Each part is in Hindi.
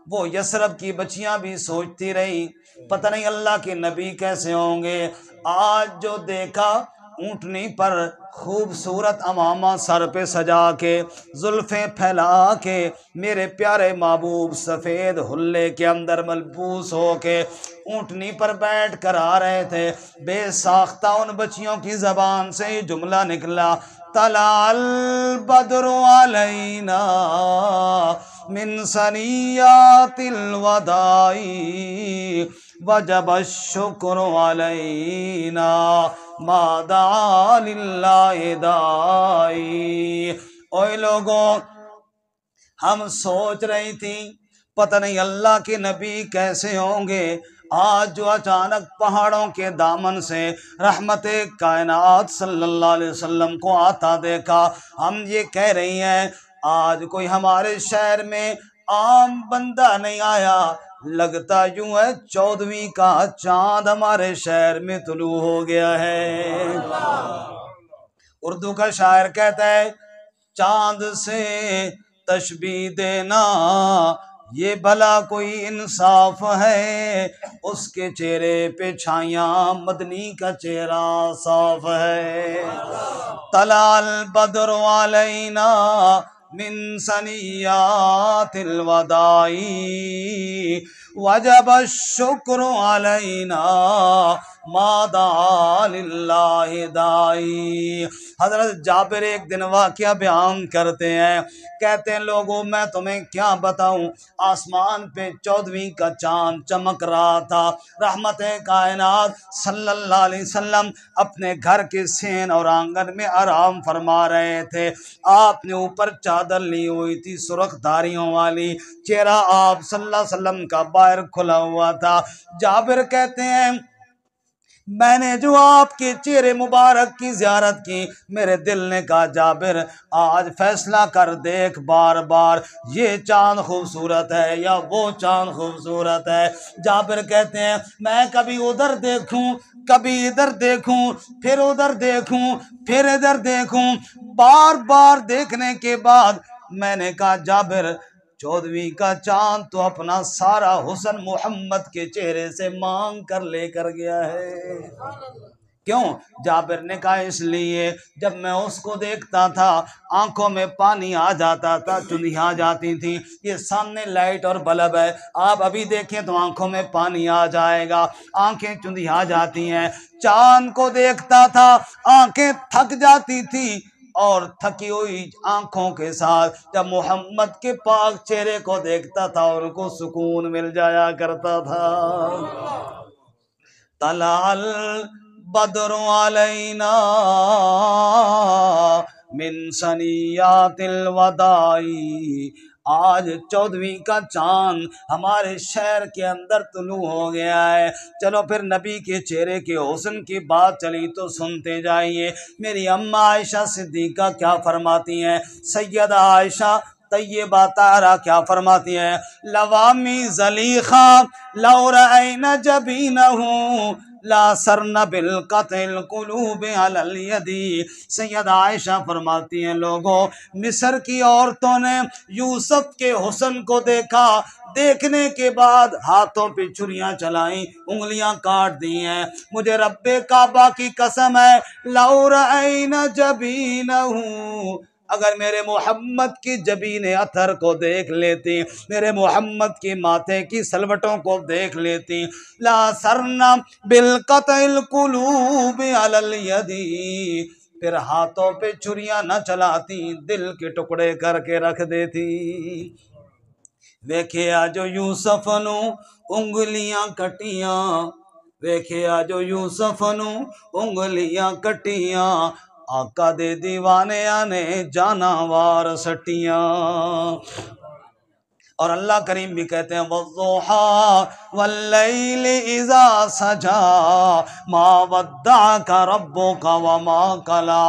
वो यसरब की बच्चियां भी सोचती रही पता नहीं अल्लाह के नबी कैसे होंगे। आज जो देखा ऊंटनी पर खूबसूरत अमामा सर पे सजा के जुल्फें फैला के मेरे प्यारे महबूब सफ़ेद हुल्ले के अंदर मलबूस हो के ऊंटनी पर बैठ कर आ रहे थे। बेसाख्ता उन बच्चियों की जबान से ये जुमला निकला, तलाल बद्रु अलैना मिन सनियातिल वदाई वजब शुक्र अलैना मादा लिल्लाहि दाई। ओए लोगों, हम सोच रही थी पता नहीं अल्लाह के नबी कैसे होंगे। आज जो अचानक पहाड़ों के दामन से रहमते कायनात सल्लल्लाहु अलैहि वसल्लम को आता देखा, हम ये कह रही हैं आज कोई हमारे शहर में आम बंदा नहीं आया, लगता यूं है 14वीं का चांद हमारे शहर में तुलू हो गया है। उर्दू का शायर कहता है, चांद से तशबीह देना ये भला कोई इंसाफ है, उसके चेहरे पे छाया मदनी का चेहरा साफ है। तलाल बद्रु अलैना मिन सनियातिल वदाई वजब शुक्र अलैना मादा लिल्लाहि दाई। हजरत जाबिर एक दिन वाक़या बयान करते हैं, कहते हैं लोगों मैं तुम्हें क्या बताऊं, आसमान पे 14वीं का चांद चमक रहा था। रहमत कायनात सल्लल्लाहु अलैहि वसल्लम अपने घर के सेन और आंगन में आराम फरमा रहे थे। आपने ऊपर चादर ली हुई थी सुर्ख धारियों वाली, चेहरा आप सल्लल्लाहु अलैहि वसल्लम का बाहर खुला हुआ था। जाबिर कहते हैं मैंने जो आपके चेहरे मुबारक की ज़ियारत की, मेरे दिल ने कहा जाबिर आज फैसला कर देख बार बार ये चांद खूबसूरत है या वो चांद खूबसूरत है। जाबिर कहते हैं मैं कभी उधर देखूं कभी इधर देखूं फिर उधर देखूं फिर इधर देखूं, बार बार देखने के बाद मैंने कहा जाबिर 14वीं का चांद तो अपना सारा हुस्न मोहम्मद के चेहरे से मांग कर लेकर गया है। क्यों? जाबिर ने कहा इसलिए जब मैं उसको देखता था आंखों में पानी आ जाता था, चुंधियां जाती थी। ये सामने लाइट और बल्ब है, आप अभी देखें तो आंखों में पानी आ जाएगा, आंखें चुंधियां जाती हैं। चांद को देखता था आंखें थक जाती थी और थकी हुई आंखों के साथ जब मोहम्मद के पाक चेहरे को देखता था उनको सुकून मिल जाया करता था। तलाल बद्रु अलैना मिन सनियातिल वदाई, आज 14वीं का चांद हमारे शहर के अंदर तुलू हो गया है। चलो फिर नबी के चेहरे के हुस्न की बात चली तो सुनते जाइए। मेरी अम्मा आयशा सिद्दीका क्या फरमाती हैं, सैयदा आयशा तय्यबा तारा क्या फरमाती हैं, लवामी ज़लीखा लौरअैन जबीनहू ला सरन बिल कतिल कुलूब अलल यदी। सैयदा आयशा फरमाती हैं लोगों मिस्र की औरतों ने यूसुफ के हुस्न को देखा, देखने के बाद हाथों पे छुरियां चलाई, उंगलियां काट दी हैं। मुझे रब्बे काबा की कसम है लौरअैन जबीनहू, अगर मेरे मोहम्मद की जबीन अथर को देख लेती, मेरे मोहम्मद की माथे की सलवटों को देख लेती, ला सरना बिल कतिल कुलूब अलल यदी, फिर हाथों पे छुरियां न चलाती, दिल के टुकड़े करके रख देती। वेखिया जो यूसुफ नू उंगलियां कटियां, वेखिया जो यूसुफ नू उंगलियां कटियां, आका दे दीवाने ने जानावार सटियां। और अल्लाह करीम भी कहते हैं वज़्ज़ुहा वल्लैलि इज़ा सजा मा वद्दअका रब्बुका व मा कला।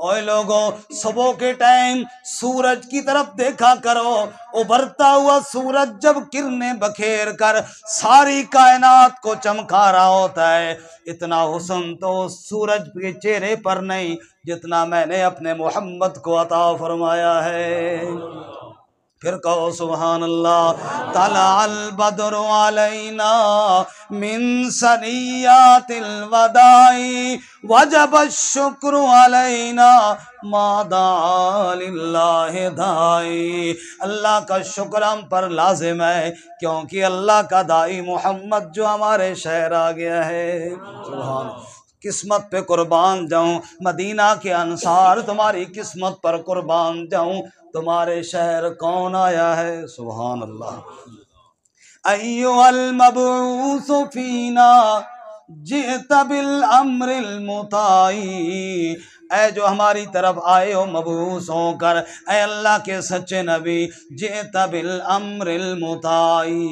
ओए लोगों सुबह के टाइम सूरज की तरफ देखा करो, उभरता हुआ सूरज जब किरणें बखेर कर सारी कायनात को चमका रहा होता है, इतना हुस्न तो सूरज के चेहरे पर नहीं जितना मैंने अपने मोहम्मद को अता फरमाया है। फिर कहो सुभान अल्लाह। तलाल बद्रु अलैना मिन सनियातिल वदाई वजब शुक्र अलैना मादा लिल्लाहि दाई। अल्लाह का शुक्र हम पर लाजिम है क्योंकि अल्लाह का दाई मोहम्मद जो हमारे शहर आ गया है। सुभान। किस्मत पे कुर्बान जाऊं, मदीना के अंसार तुम्हारी किस्मत पर कुर्बान जाऊं, तुम्हारे शहर कौन आया है। सुभान अल्लाह। अय्युहल मबऊसु फीना जित बिल अम्रिल मुताई। ऐ जो हमारी तरफ आए हो मबूस होकर, ऐ अल्लाह के सच्चे नबी, जित बिल अम्रिल मुताई,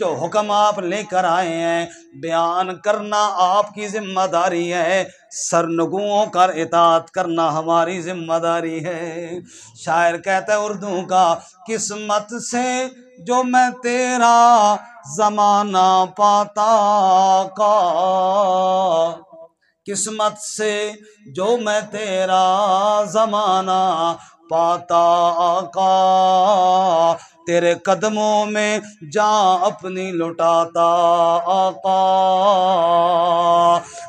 जो हुक्म आप लेकर आए हैं बयान करना आपकी जिम्मेदारी है, सरनगुओं कर इताअत करना हमारी जिम्मेदारी है। शायर कहता है उर्दू का, किस्मत से जो मैं तेरा जमाना पाता का, किस्मत से जो मैं तेरा जमाना पाता आका, तेरे कदमों में जान अपनी लुटाता आका।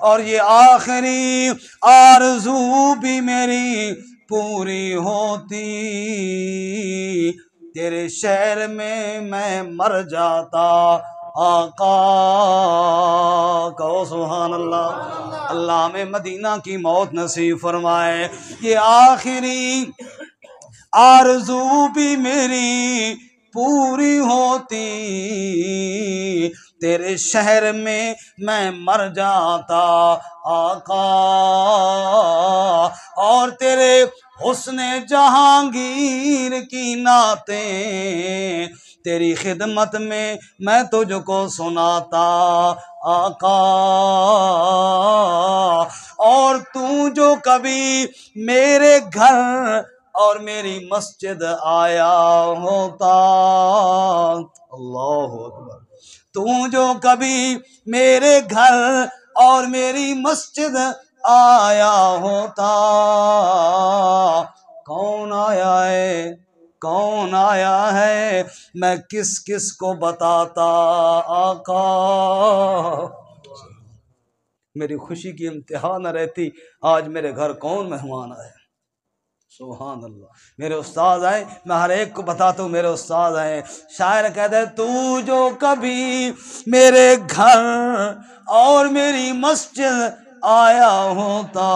और ये आखिरी आरज़ू भी मेरी पूरी होती, तेरे शहर में मैं मर जाता आका। कहो सुभान अल्लाह। अल्लाह में मदीना की मौत नसीब फरमाए। ये आखिरी आरज़ू भी मेरी पूरी होती, तेरे शहर में मैं मर जाता आका। और तेरे हुस्ने जहांगीर की नातें तेरी खिदमत में मैं तुझको सुनाता आका। और तू जो कभी मेरे घर और मेरी मस्जिद आया होता, अल्लाहु अकबर, तू जो कभी मेरे घर और मेरी मस्जिद आया होता, कौन आया है, कौन आया है, मैं किस किस को बताता आका। मेरी खुशी की इंतहा न रहती, आज मेरे घर कौन मेहमान आए। सुभान अल्लाह। मेरे उस्ताद आए, मैं हर एक को बताता हूँ मेरे उस्ताद आए। शायर कहते तू जो कभी मेरे घर और मेरी मस्जिद आया होता,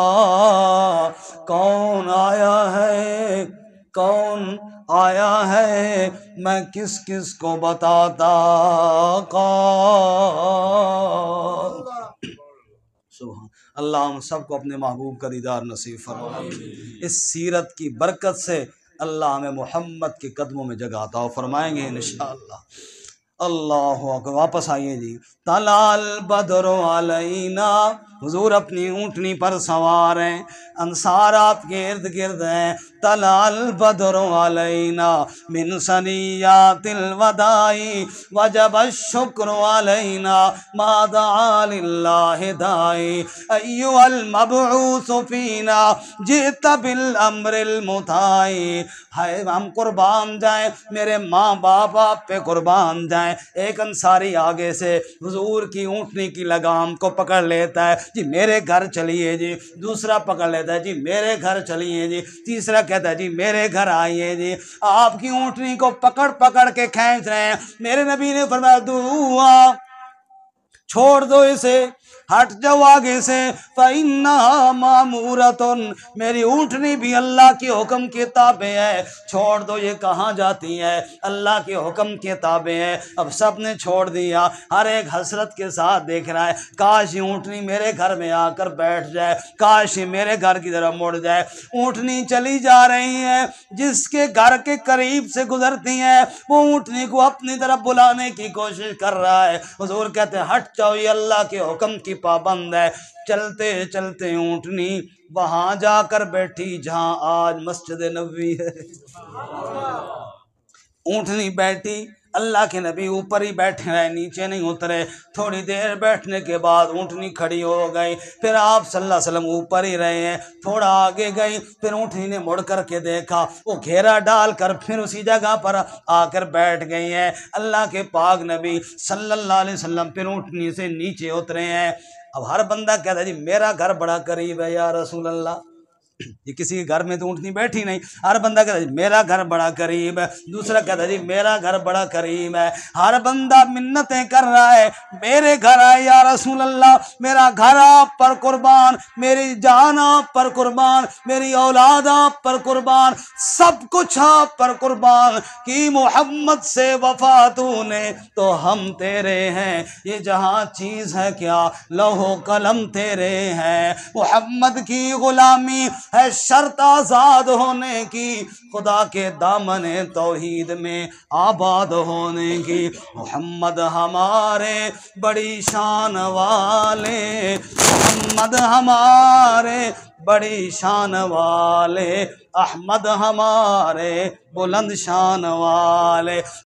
कौन आया है, कौन आया है, मैं किस किस को बताता कौन। सुभान अल्लाह हम सबको अपने महबूब का दीदार नसीब फरमाए। इस सीरत की बरकत से अल्लाह हमें मोहम्मद के कदमों में जगह अता फरमाएंगे इंशाअल्लाह। अल्लाह अकबर। वापस आइए जी। तलाल बद्रु अलैना, हुजूर अपनी ऊँटनी पर सवार हैं, अंसार आपके इर्द गिर्द हैं। तलाल बद्रु अलैना मिन सनियातिल वदाई वजब शुक्र अलैना मादा लिल्लाहि दाई। अय्युहल मबऊसु फीना जित बिल अम्रिल मुताई। हाय हम कुर्बान जाएं, मेरे माँ बाप आप पे कुर्बान जाएं। एक अंसारी आगे से हुजूर की ऊँटनी की लगाम को पकड़ लेता है, जी मेरे घर चलिए जी। दूसरा पकड़ लेता है, जी मेरे घर चलिए जी। तीसरा कहता है, जी मेरे घर आइए जी। आपकी ऊँटनी को पकड़ पकड़ के खींच रहे हैं। मेरे नबी ने फरमाया दुआ छोड़ दो इसे, हट जाओ आगे से। फ़इन्ना मामूरतुन, मेरी ऊँटनी भी अल्लाह के हुक्म के ताबे है। छोड़ दो, ये कहाँ जाती है, अल्लाह के हुक्म के ताबे है। अब सब ने छोड़ दिया, हर एक हसरत के साथ देख रहा है, काश ये ऊँटनी मेरे घर में आकर बैठ जाए, काश ये मेरे घर की तरफ मुड़ जाए। ऊँटनी चली जा रही है, जिसके घर के करीब से गुजरती है वो ऊँटनी को अपनी तरफ बुलाने की कोशिश कर रहा है। हुजूर कहते हैं हट जाओ, ये अल्लाह के हुक्म की पाबंद है। चलते चलते ऊँटनी वहां जाकर बैठी जहां आज मस्जिद नबवी है। ऊँटनी बैठी अल्लाह के नबी ऊपर ही बैठे रहे, नीचे नहीं उतरे। थोड़ी देर बैठने के बाद ऊँटनी खड़ी हो गई, फिर आप सल्लल्लाहु अलैहि वसल्लम ऊपर ही रहे हैं। थोड़ा आगे गई, फिर ऊँटनी ने मुड़ करके देखा, वो घेरा डाल कर फिर उसी जगह पर आकर बैठ गई हैं। अल्लाह के पाक नबी सल्लल्लाहु अलैहि वसल्लम फिर ऊँटनी से नीचे उतरे हैं। अब हर बंदा कहता है जी मेरा घर बड़ा करीब है या रसूल अल्लाह। ये किसी के घर में तो ऊँटनी बैठी नहीं, हर बंदा कहता है मेरा घर बड़ा करीब है, दूसरा कहता है जी मेरा घर बड़ा करीब है। हर बंदा मिन्नतें कर रहा है मेरे घर आए या रसूल अल्लाह, मेरा घर आप पर कुर्बान, मेरी जान आप पर कुर्बान, मेरी औलाद आप पर कुर्बान, सब कुछ आप पर कुर्बान कि मोहम्मद से वफा तूने तो हम तेरे हैं। ये जहाँ चीज़ है क्या लौहो कलम तेरे हैं। मोहम्मद की गुलामी है शर्त आज़ाद होने की, खुदा के दामने तौहीद में आबाद होने की। मोहम्मद हमारे बड़ी शान वाले, मोहम्मद हमारे बड़ी शान वाले, अहमद हमारे बुलंद शान वाले।